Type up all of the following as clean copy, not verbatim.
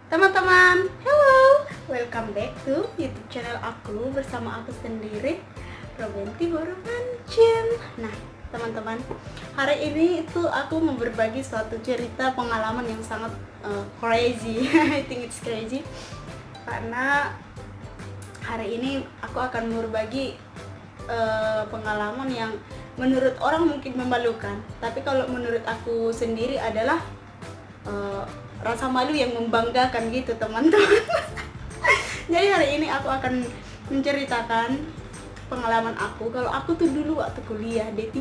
Teman-teman, hello! Welcome back to YouTube channel aku bersama aku sendiri, Robenti Boropancin. Nah, teman-teman, hari ini itu aku mau berbagi suatu cerita pengalaman yang sangat crazy. I think it's crazy karena hari ini aku akan berbagi pengalaman yang menurut orang mungkin memalukan, tapi kalau menurut aku sendiri adalah rasa malu yang membanggakan gitu, teman-teman. Jadi hari ini aku akan menceritakan pengalaman aku. Kalau aku tuh dulu waktu kuliah D3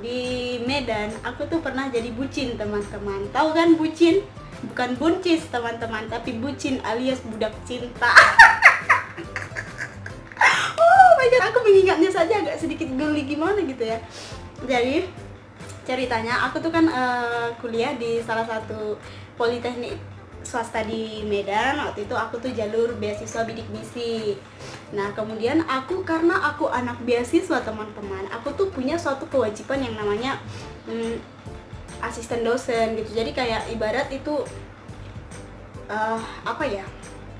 di Medan, aku tuh pernah jadi bucin, teman-teman. Tahu kan bucin? Bukan buncis, teman-teman, tapi bucin alias budak cinta. Oh my god, aku mengingatnya saja agak sedikit geli gimana gitu ya. Jadi ceritanya aku tuh kan kuliah di salah satu politeknik swasta di Medan. Waktu itu aku tuh jalur beasiswa bidik misi. Nah kemudian karena aku anak beasiswa, teman-teman, aku tuh punya suatu kewajiban yang namanya asisten dosen gitu. Jadi kayak ibarat itu apa ya,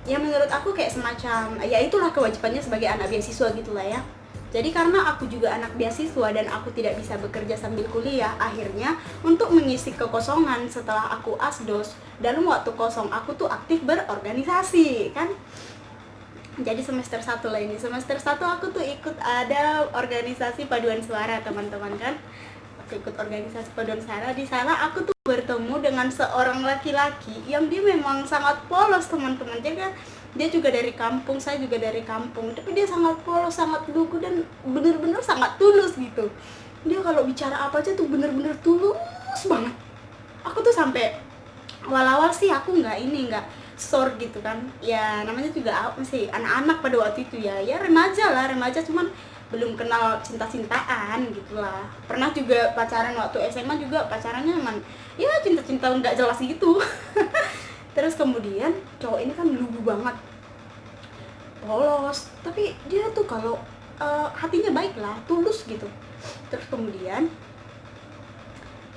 ya menurut aku kayak semacam, ya itulah kewajibannya sebagai anak beasiswa gitulah ya. Jadi karena aku juga anak beasiswa dan aku tidak bisa bekerja sambil kuliah, akhirnya untuk mengisi kekosongan setelah aku asdos, dalam waktu kosong aku tuh aktif berorganisasi kan. Jadi semester 1 lah ini. Semester 1 aku tuh ikut ada organisasi paduan suara, teman-teman kan. Aku ikut organisasi paduan suara. Di sana aku tuh bertemu dengan seorang laki-laki yang dia memang sangat polos, teman-teman. Jadi kan dia juga dari kampung, saya juga dari kampung, tapi dia sangat polos, sangat lugu, dan bener-bener sangat tulus gitu. Dia kalau bicara apa aja tuh bener-bener tulus banget. Aku tuh sampai awal-awal sih aku nggak sore gitu kan, ya namanya juga masih anak-anak pada waktu itu ya remaja cuman belum kenal cinta-cintaan gitulah. Pernah juga pacaran waktu SMA, juga pacarannya emang ya cinta-cinta nggak jelas gitu. Terus kemudian cowok ini kan lugu banget, polos, tapi dia tuh kalau hatinya baik lah, tulus gitu. Terus kemudian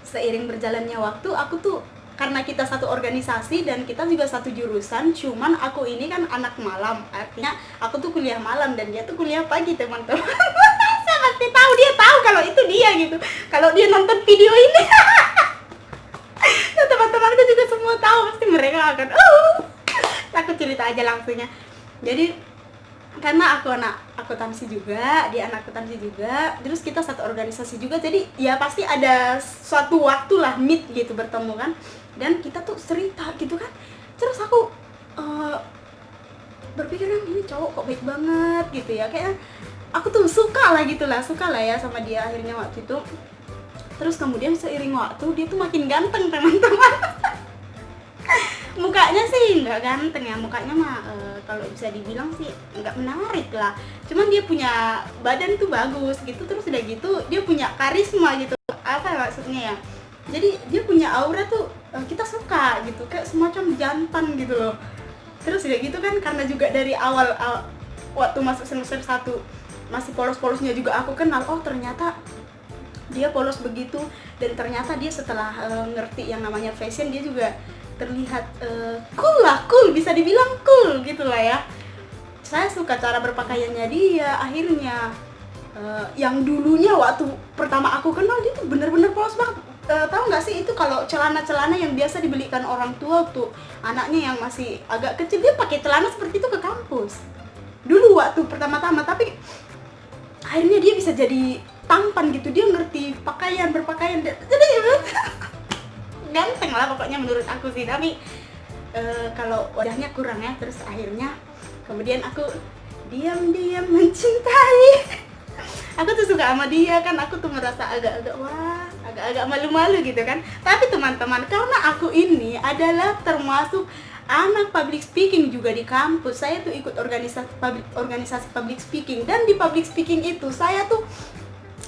seiring berjalannya waktu, aku tuh karena kita satu organisasi dan kita juga satu jurusan, cuman aku ini kan anak malam, artinya aku tuh kuliah malam dan dia tuh kuliah pagi, teman-teman. Saya pasti tahu, dia tahu kalau itu dia gitu, kalau dia nonton video ini. Nah, teman-temanku juga semua tahu, pasti mereka akan aku cerita aja langsungnya. Jadi karena aku anak akuntansi juga, dia anak akuntansi juga, terus kita satu organisasi juga, jadi ya pasti ada suatu waktu lah meet gitu, bertemu kan, dan kita tuh cerita gitu kan. Terus aku berpikir ini cowok kok baik banget gitu ya, kayak aku tuh suka lah ya sama dia akhirnya waktu itu. Terus kemudian seiring waktu dia tuh makin ganteng, teman-teman. Mukanya sih nggak ganteng ya, mukanya mah kalau bisa dibilang sih nggak menarik lah, cuman dia punya badan tuh bagus gitu. Terus udah gitu dia punya karisma gitu, apa maksudnya ya, jadi dia punya aura tuh kita suka gitu, kayak semacam jantan gitu loh. Terus udah gitu kan, karena juga dari awal waktu masuk semester 1 masih polos-polosnya juga aku kenal, oh ternyata dia polos begitu, dan ternyata dia setelah ngerti yang namanya fashion, dia juga terlihat cool, bisa dibilang cool gitu lah ya. Saya suka cara berpakaiannya dia. Akhirnya yang dulunya waktu pertama aku kenal dia tuh bener-bener polos banget. Tahu nggak sih itu kalau celana-celana yang biasa dibelikan orang tua tuh anaknya yang masih agak kecil, dia pakai celana seperti itu ke kampus dulu waktu pertama-tama. Tapi akhirnya dia bisa jadi tampan gitu, dia ngerti berpakaian, jadi ganteng lah pokoknya menurut aku sih. Tapi kalau wajahnya kurang ya. Terus akhirnya kemudian aku diam-diam mencintai. Aku tuh suka sama dia kan, aku tuh merasa agak malu-malu gitu kan. Tapi teman-teman, karena aku ini adalah termasuk anak public speaking juga di kampus, saya tuh ikut organisasi public speaking, dan di public speaking itu saya tuh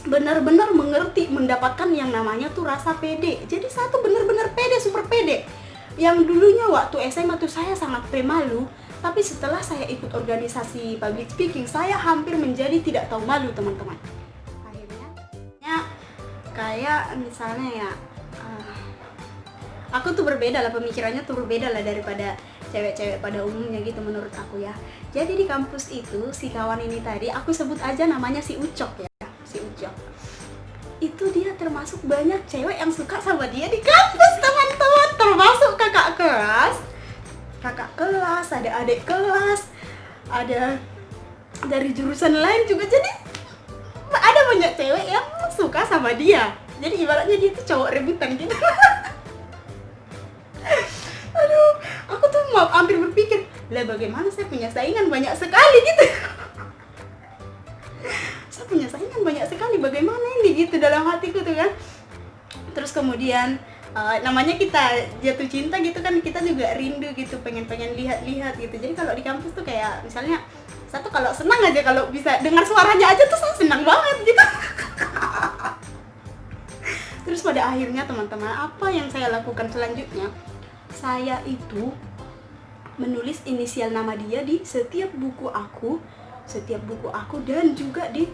benar-benar mengerti, mendapatkan yang namanya tuh rasa pede. Jadi saya tuh benar-benar pede, super pede. Yang dulunya waktu SMA tuh saya sangat pemalu, tapi setelah saya ikut organisasi public speaking, saya hampir menjadi tidak tahu malu, teman-teman. Akhirnya ya kayak misalnya ya aku tuh berbeda lah, pemikirannya tuh berbeda lah daripada cewek-cewek pada umumnya gitu menurut aku ya. Jadi di kampus itu si kawan ini tadi, aku sebut aja namanya si Ucok ya, si Ucok. Itu dia termasuk banyak cewek yang suka sama dia di kampus teman-teman, termasuk kakak kelas, ada adik kelas, ada dari jurusan lain juga. Jadi ada banyak cewek yang suka sama dia. Jadi ibaratnya dia tuh cowok rebutan gitu. Aduh, aku tuh mau hampir berpikir, lah bagaimana saya punya saingan banyak sekali gitu. Saya punya saingan banyak sekali, bagaimana ini gitu dalam hatiku tuh kan. Terus kemudian namanya kita jatuh cinta gitu kan, kita juga rindu gitu, pengen lihat-lihat gitu. Jadi kalau di kampus tuh kayak misalnya satu, kalau senang aja kalau bisa dengar suaranya aja tuh saya senang banget gitu. Terus pada akhirnya teman-teman, apa yang saya lakukan selanjutnya? Saya itu menulis inisial nama dia di setiap buku aku dan juga di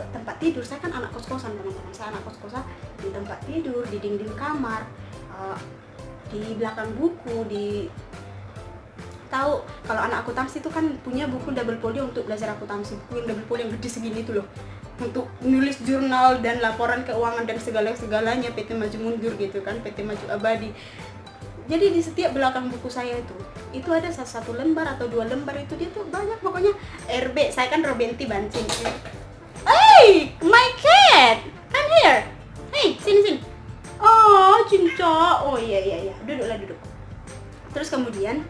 tempat tidur. Saya kan anak kos-kosan teman-teman, saya anak kos-kosan, di tempat tidur, di dinding kamar, di belakang buku, tahu kalau anak akuntansi itu kan punya buku double folio untuk belajar akuntansi, buku yang double folio yang gede segini itu loh, untuk nulis jurnal dan laporan keuangan dan segala-segalanya, PT Maju Mundur gitu kan, PT Maju Abadi. Jadi di setiap belakang buku saya itu ada satu lembar atau 2 lembar, itu dia tuh banyak pokoknya RB. Saya kan Robenti Bancing. Hey, my cat, come here. Hey, sini. Oh, cinta. Oh iya. Duduk. Terus kemudian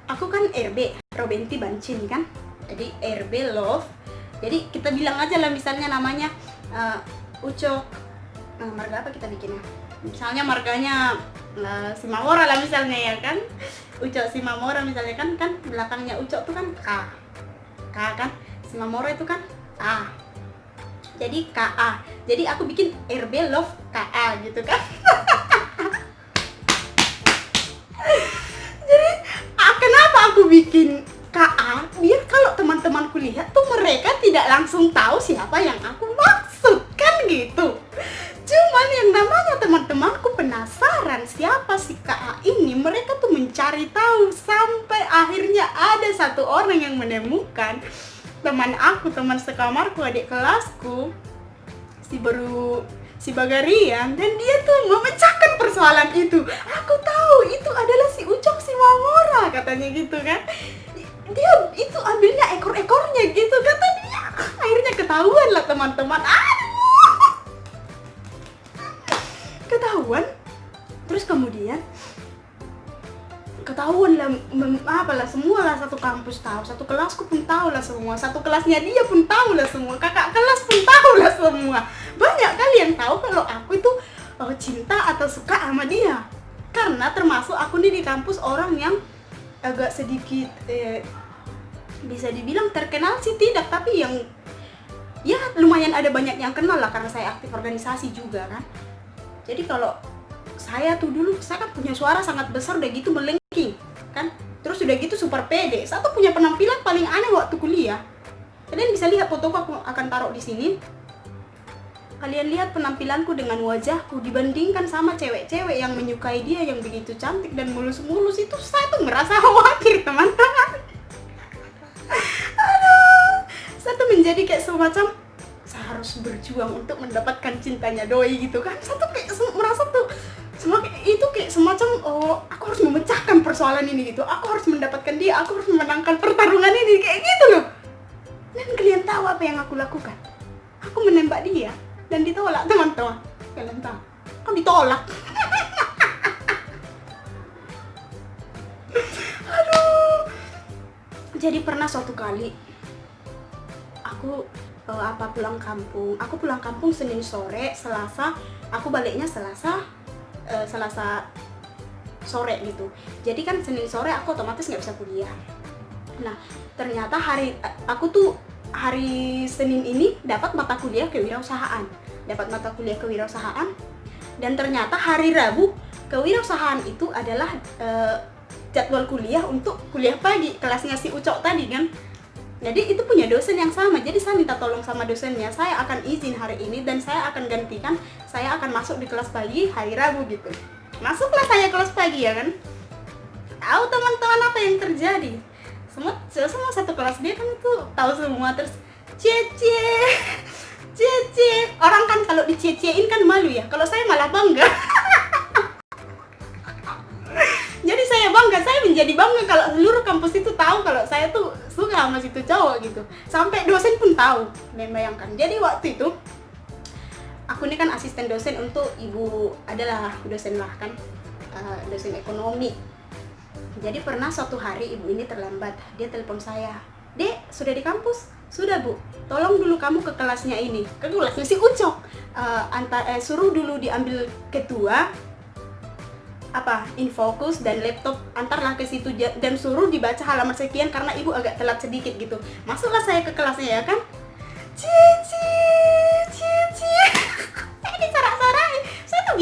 aku kan RB, Robenti Bancin kan. Jadi RB Love. Jadi kita bilang aja lah misalnya namanya Ucok. Marga apa kita bikinnya? Misalnya marganya Simamora lah misalnya ya kan, Ucok Simamora misalnya kan belakangnya Ucok tuh kan K kan, Simamora itu kan A, jadi KA. Jadi aku bikin RB Love KA gitu kan. Jadi kenapa aku bikin KA? Biar kalau teman-temanku lihat tuh mereka tidak langsung tahu siapa yang aku maksud kan gitu. Cuman yang namanya teman-temanku penasaran siapa si KA ini, mereka tuh mencari tahu sampai akhirnya ada satu orang yang menemukan teman sekamarku, adik kelasku, si Bagarian, dan dia tuh memecahkan persoalan itu. Aku tahu itu adalah si Ucok Simamora katanya gitu kan. Dia itu ambilnya ekor-ekornya gitu kata dia. Akhirnya ketahuan lah teman-teman. Ketahuan, terus kemudian ketahuan lah, apalah semua lah, satu kampus tahu, satu kelasku pun tahu lah semua, satu kelasnya dia pun tahu lah semua, kakak kelas pun tahu lah semua. Banyak kali yang tahu kalau aku itu cinta atau suka sama dia, karena termasuk aku nih di kampus orang yang agak sedikit bisa dibilang terkenal sih tidak, tapi yang ya lumayan ada banyak yang kenal lah karena saya aktif organisasi juga kan. Jadi kalau saya tuh dulu, saya kan punya suara sangat besar, udah gitu melengking kan, terus udah gitu super pede. Saya tuh punya penampilan paling aneh waktu kuliah. Kalian bisa lihat fotoku, aku akan taruh di sini. Kalian lihat penampilanku dengan wajahku dibandingkan sama cewek-cewek yang menyukai dia yang begitu cantik dan mulus-mulus itu, saya tuh merasa khawatir teman-teman. Aduh, saya tuh menjadi kayak semacam saya harus berjuang untuk mendapatkan cintanya doi gitu kan. Saya tuh kayak merasa tuh itu kayak semacam aku harus memecahkan persoalan ini gitu, aku harus mendapatkan dia, aku harus memenangkan pertarungan ini kayak gitu loh. Dan kalian tahu apa yang aku lakukan? Aku menembak dia dan ditolak teman-teman. Kalian tahu? Aku ditolak. Aduh. Jadi pernah suatu kali aku pulang kampung Senin sore, Selasa aku baliknya Selasa sore gitu. Jadi kan Senin sore aku otomatis nggak bisa kuliah. Nah ternyata hari Senin ini dapat mata kuliah kewirausahaan, dan ternyata hari Rabu kewirausahaan itu adalah jadwal kuliah untuk kuliah pagi, kelasnya si Ucok tadi kan. Jadi itu punya dosen yang sama, jadi saya minta tolong sama dosennya, saya akan izin hari ini dan saya akan gantikan, saya akan masuk di kelas pagi hari Rabu gitu. Masuklah saya kelas pagi ya kan. Tahu teman-teman apa yang terjadi? Semua satu kelas dia kan itu tahu semua, terus Cece. Orang kan kalau dicecein kan malu ya. Kalau saya malah bangga. Jadi saya bangga, saya menjadi bangga kalau seluruh kampus itu tahu kalau saya tuh suka sama situ cowok gitu. Sampai dosen pun tahu. Dan bayangkan. Jadi waktu itu aku ini kan asisten dosen untuk ibu adalah dosen lah kan, dosen ekonomi. Jadi pernah suatu hari ibu ini terlambat, dia telepon saya, "Dek, sudah di kampus?" "Sudah Bu, tolong dulu kamu ke kelasnya ini," ke kelasnya si Ucok, suruh dulu diambil ketua, infokus dan laptop, antarlah ke situ dan suruh dibaca halaman sekian karena ibu agak telat sedikit gitu. Masuklah saya ke kelasnya ya kan, Cici. Saya disorak-sorakin. Saya tuh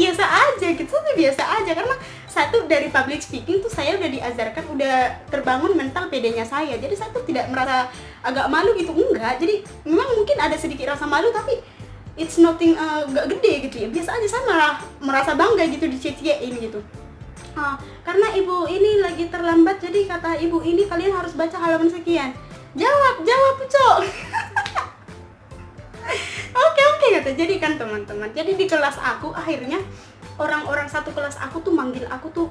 biasa aja karena satu dari public speaking tuh saya udah diajarkan, udah terbangun mental PD-nya saya. Jadi saya tuh tidak merasa agak malu gitu, enggak. Jadi memang mungkin ada sedikit rasa malu tapi it's nothing, gak gede gitu ya. Biasa aja, saya malah merasa bangga gitu dicecein gitu. Karena ibu ini lagi terlambat, jadi kata ibu ini kalian harus baca halaman sekian. Jawab Cok. Oke kata. Jadi kan teman-teman, jadi di kelas aku akhirnya orang-orang satu kelas aku tuh manggil aku tuh,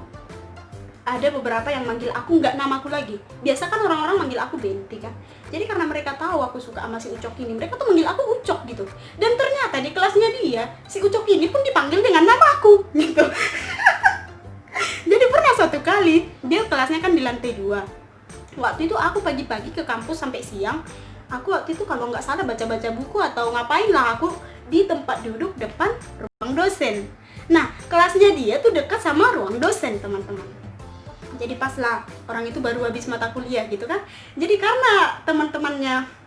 ada beberapa yang manggil aku nggak namaku lagi. Biasa kan orang-orang manggil aku Benti kan. Jadi karena mereka tahu aku suka sama si Ucok ini, mereka tuh manggil aku Ucok gitu. Dan ternyata di kelasnya dia, si Ucok ini pun dipanggil dengan nama aku gitu. Jadi pernah suatu kali, dia kelasnya kan di lantai 2. Waktu itu aku pagi-pagi ke kampus sampai siang. Aku waktu itu kalau nggak salah baca-baca buku atau ngapain lah, aku di tempat duduk depan ruang dosen. Nah, kelasnya dia tuh dekat sama ruang dosen, teman-teman. Jadi pas lah, orang itu baru habis mata kuliah gitu kan. Jadi karena teman-temannya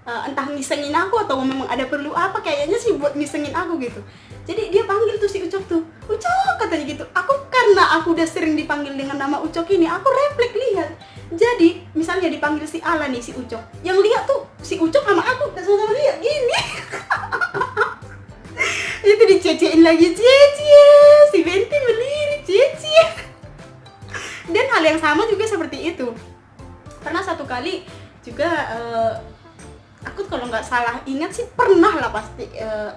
entah ngisengin aku atau memang ada perlu apa, kayaknya sih buat ngisengin aku gitu. Jadi dia panggil tuh si Ucok tuh, "Ucok," katanya gitu. Karena aku udah sering dipanggil dengan nama Ucok ini, aku refleks lihat. Jadi misalnya dipanggil si Ala nih, si Ucok, yang lihat tuh si Ucok sama aku sama-sama lihat gini. Itu dicecein lagi, "Cece, si Benti melirik, Cece." Dan hal yang sama juga seperti itu. Pernah satu kali juga, aku kalau nggak salah ingat sih pernah lah pasti,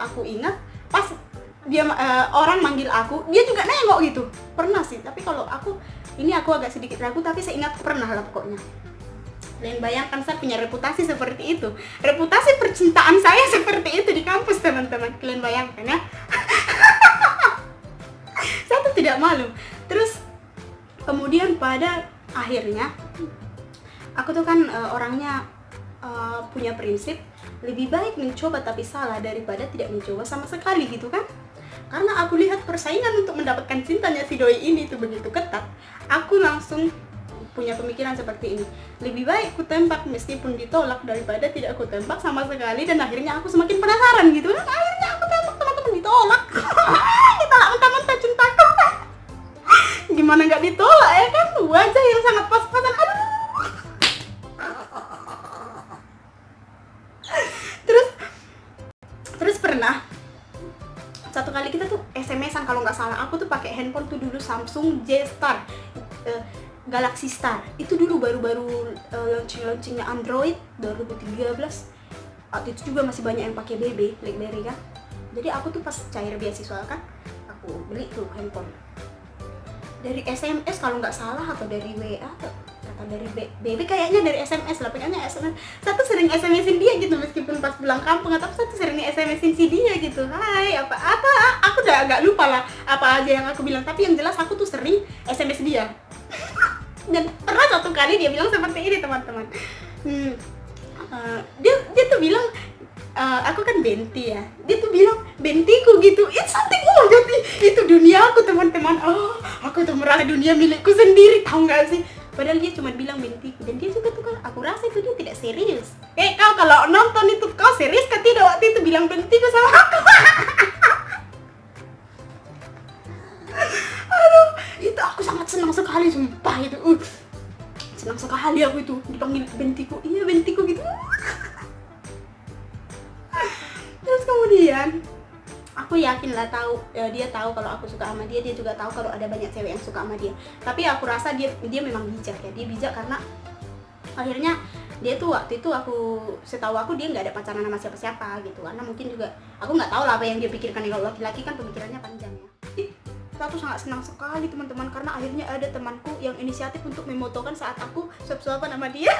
aku ingat pas dia orang manggil aku, dia juga nengok gitu. Pernah sih, tapi kalau aku agak sedikit ragu, tapi saya ingat pernah lah pokoknya. Kalian bayangkan saya punya reputasi seperti itu. Reputasi percintaan saya seperti itu di kampus, teman-teman. Kalian bayangkan ya. Saya tuh tidak malu. Terus kemudian pada akhirnya aku tuh kan orangnya punya prinsip lebih baik mencoba tapi salah daripada tidak mencoba sama sekali gitu kan. Karena aku lihat persaingan untuk mendapatkan cintanya si doi ini tuh begitu ketat, aku langsung punya pemikiran seperti ini. Lebih baik ku tembak meskipun ditolak daripada tidak ku tembak sama sekali. Dan akhirnya aku semakin penasaran gitu kan. Akhirnya aku tembak, teman-teman, ditolak. Ditolak mentah-mentah cintaku. Gimana nggak ditolak ya kan? Wajah yang sangat pas-pasan. Aduh. Terus pernah satu kali kita tuh SMS-an, kalau nggak salah aku tuh pakai handphone tuh dulu Samsung J Star, Galaxy Star. Itu dulu baru-baru launchingnya Android 2013. Waktu itu juga masih banyak yang pakai BB, BlackBerry kan. Jadi aku tuh pas cair beasiswa kan, aku beli tuh handphone. Dari SMS kalau nggak salah, atau dari WA atau dari BB, kayaknya dari SMS lah, pokoknya SMS. Satu sering SMS-in dia gitu meskipun pas pulang kampung, atau satu sering SMS-in si dia gitu. Hai, apa aku udah agak lupa lah apa aja yang aku bilang, tapi yang jelas aku tuh sering SMS dia. Dan pernah satu kali dia bilang seperti ini, teman-teman. Dia tuh bilang, aku kan Benti ya, dia tuh bilang Bentiku gitu. It's something, jadi itu dunia aku, teman-teman. Aku tuh merasa dunia milikku sendiri, tahu nggak sih? Padahal dia cuma bilang Bentiku, dan dia juga tuh kan, aku rasa itu dia tidak serius. Kau kalau nonton itu, kau serius kan tidak waktu itu bilang Bentiku sama aku? Aduh, itu aku sangat senang sekali, sumpah itu. Senang sekali aku itu dipanggil Bentiku. Iya, Bentiku gitu. Terus kemudian aku yakin lah tahu, dia tahu kalau aku suka sama dia juga tahu kalau ada banyak cewek yang suka sama dia. Tapi aku rasa dia memang bijak ya, dia bijak karena akhirnya dia tuh waktu itu setahu aku dia nggak ada pacaran sama siapa-siapa gitu, karena mungkin juga aku nggak tahu lah apa yang dia pikirkan. Kalau laki-laki kan pemikirannya panjang ya. Aku sangat senang sekali teman-teman, karena akhirnya ada temanku yang inisiatif untuk memotokan saat aku suap-suapan sama dia.